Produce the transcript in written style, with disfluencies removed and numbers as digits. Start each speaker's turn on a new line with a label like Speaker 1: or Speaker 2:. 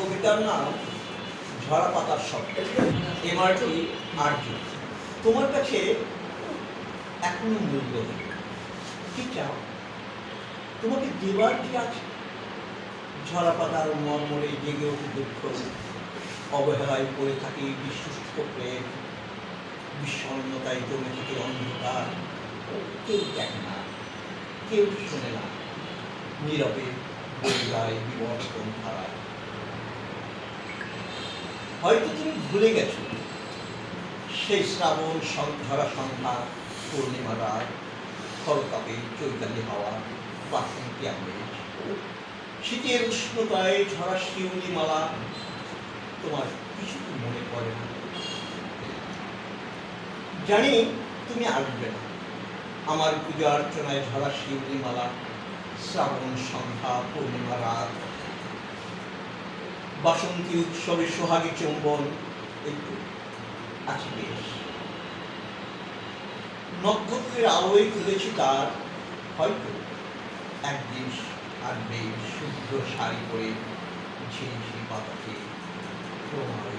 Speaker 1: কবিতার নাম ঝরা পাতার শব্দ। এমআরটি আর্য। তোমার কাছে এখনো মূল্য নেই। কি চাও? তোমাকে দেবার কি আছে? ঝরা পাতার মর্মরে জেগে ওঠে দুঃখ, অবহেলায় পড়ে থাকে বিশুষ্ক প্রেম, বিষণ্ণতায় জমে থাকে অন্ধকার। কেউ দেখে না, কেউ শোনে না, নীরবে বয়ে যায় বিবর্তন ধারায়। হয়তো তুমি ভুলে গেছো সেই শ্রাবণ ঝরা সন্ধ্যা, পূর্ণিমা রাত, খরতাপে চৈতালি হাওয়া, বাসন্তী আমেজ, শীতের উষ্ণতায় ঝরা শিউলি মালা। তোমার কিছু তো মনে পড়ে না। জানি তুমি আসবে না আমার পূজা অর্চনায় ঝরা শিউলি মালা, শ্রাবণ সন্ধ্যা, পূর্ণিমা রাত, বাসন্তী উৎসবে সোহাগী চুম্বন। একটু আছে বেশ, নক্ষত্রের আলোয় তুলেছি তার। হয়তো একদিন আসবে শুভ্র শাড়ি পরে ঝিরিঝিরি পাতাকে তোমার